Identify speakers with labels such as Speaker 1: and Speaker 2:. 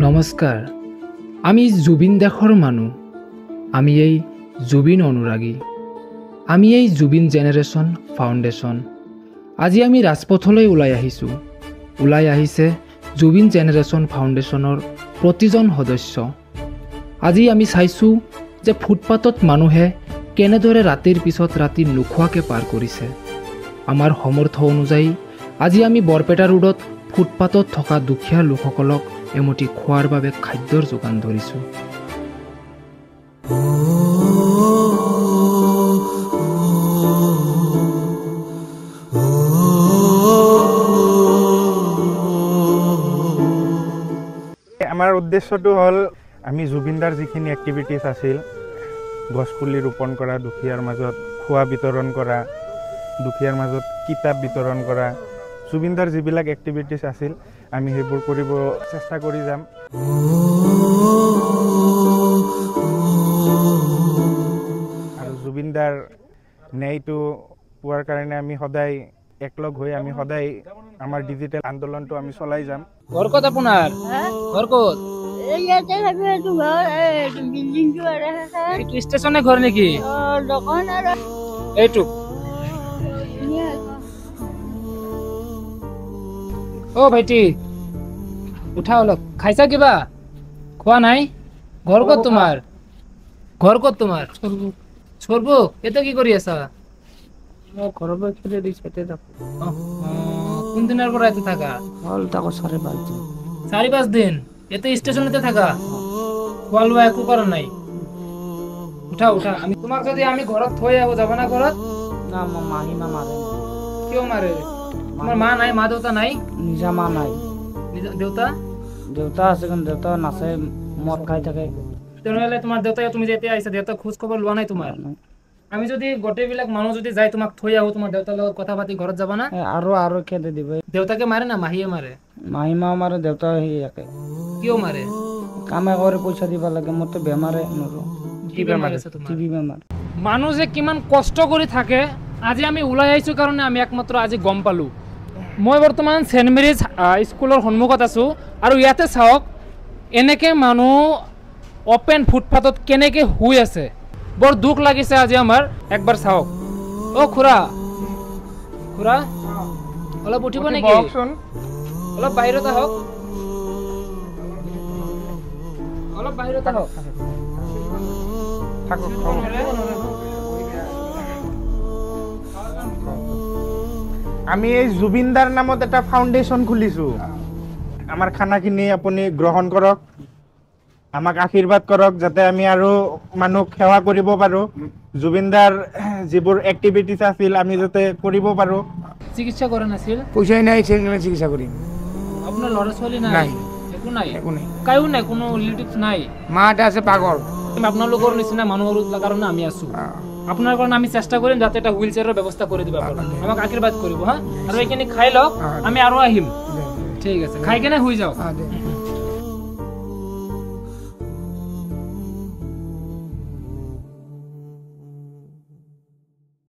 Speaker 1: নমস্কাৰ, আমি জুবিন দেশৰ মানুহ, আমি এই জুবিন অনুৰাগী, আমি এই জুবিন জেনেৰেশ্যন ফাউণ্ডেশ্যন। আজি আমি ৰাজপথলৈ ওলাই আহিছে জুবিন জেনেৰেশ্যন ফাউণ্ডেশ্যনৰ প্ৰতিজন সদস্য। আজি আমি চাইছোঁ যে ফুটপাথত মানুহে কেনেদৰে ৰাতিৰ পিছত ৰাতি নোখোৱাকৈ পাৰ কৰিছে। আমাৰ সমৰ্থ অনুযায়ী আজি আমি বৰপেটা ৰোডত ফুটপাথত থকা দুখীয়া লোকসকলক এমুঠি খোৱাৰ বাবে খাদ্যৰ যোগান ধৰিছোঁ।
Speaker 2: আমাৰ উদ্দেশ্যটো হ'ল আমি জুবিনদাৰ যিখিনি এক্টিভিটিছ আছিল, গছপুলি ৰোপণ কৰা, দুখীয়াৰ মাজত খোৱা বিতৰণ কৰা, দুখীয়াৰ মাজত কিতাপ বিতৰণ কৰা, জুবিনদাৰ যিবিলাক এক্টিভিটিছ আছিল আমি সেইবোৰ কৰিব চেষ্টা কৰি যাম। আৰু জুবিনদাৰ ন্যায়টো পোৱাৰ কাৰণে আমি সদায় একলগ হৈ আমি সদায় আমাৰ ডিজিটেল আন্দোলনটো আমি চলাই যাম।
Speaker 1: ঘৰ ক'ত আপোনাৰ? ঘৰ ক'ত? ষ্টেচনে ঘৰ নেকি? এইটো অ ভাইটি উঠা অলপ, খাইছা কিবা? খোৱা নাই? ঘৰ ক'ত তোমাৰ? ঘৰ ক'ত তোমাৰ? সৰ্ব এতিয়া কি কৰি আছা? ঘৰৰ পৰা খেলে দিছে কোনদিনৰ পৰা ইয়াতে থাকা? হ'ল তাকো 4-5 দিন। 4-5 দিন ইয়াতে ষ্টেচনতে থাকা? খোৱা লোৱা একো কৰা নাই? উঠা উঠা, আমি তোমাক যদি আমি ঘৰত থৈ আহো যাব না ঘৰত? না, মাহিমা মাৰে। কিয় মাৰে? তোমাৰ মা নাই, মা দেউতা নাই? নিজা মা নাই। দেউতা? দেউতা আছে কিন্তু দেউতা নাচে, মদ খাই থাকে। তেনেহ'লে তোমাৰ দেউতাই, তুমি যেতিয়া আহিছা দেউতা খোজ খবৰ লোৱা নাই তোমাৰ? আমি যদি গোটেইবিলাক মানুহ যদি যাই তোমাক থৈ আহো, তোমাৰ দেউতাৰ লগত কথা পাতি ঘৰত যাবা না? আৰু খেদে দিব। দেউতাকে মাৰে না মাহীয়ে মাৰে? মাহিমা মাৰে, দেউতা ইয়াকে। কিয় মাৰে? কামে কৰি পইচা দিব লাগে, মইতো বেমাৰে নৰো। কি বেমাৰ আছে তোমাৰ? টিবি বেমাৰ। মানুহ যে কিমান কষ্ট কৰি থাকে, আজি আমি ওলাই আহিছোঁ কাৰণে আমি একমাত্ৰ আজি গম পালোঁ। মই বৰ্তমান চেণ্ট মেৰিজ স্কুলৰ সন্মুখত আছোঁ আৰু ইয়াতে চাওক এনেকৈ মানুহ অপেন ফুটপাথত কেনেকৈ শুই আছে। বৰ দুখ লাগিছে আজি আমাৰ। একবাৰ চাওক। অ খুৰা, খুৰা অলপ উঠিব নেকি? অলপ বাহিৰত আহক, অলপ বাহিৰত আহক।
Speaker 2: আমি এই জুবিনদাৰ নামত এটা ফাউণ্ডেশ্যন খুলিছোঁ। আমাৰ খানাখিনি আপুনি গ্ৰহণ কৰক, আমাক আশীৰ্বাদ কৰক যাতে আমি আৰু মানুহক সেৱা কৰিব পাৰোঁ। জুবিনদাৰ যিবোৰ এক্টিভিটিছ আছিল আমি যাতে কৰিব পাৰোঁ।
Speaker 1: চিকিৎসা কৰা নাছিল?
Speaker 3: পইচাই নাই, চিকিৎসা কৰিম।
Speaker 1: আপোনাৰ ল'ৰা ছোৱালী নাই? একো নাই? একো নাই, কায়ো নাই, কোনো ৰিলেটিভ নাই?
Speaker 3: মা এটা আছে পাগল।
Speaker 1: আপোনালোকৰ নিচিনা মানুহৰ কাৰণে আমি আছোঁ। আপোনাৰ কাৰণে আমি চেষ্টা কৰিম যাতে এটা হুইল চেয়াৰৰ ব্যৱস্থা কৰি দিব পাৰোঁ। আমাক আশীৰ্বাদ কৰিব হা। আৰু এইখিনি খাই লওক, আমি আৰু আহিম। ঠিক আছে, খাই কেনে শুই যাওক।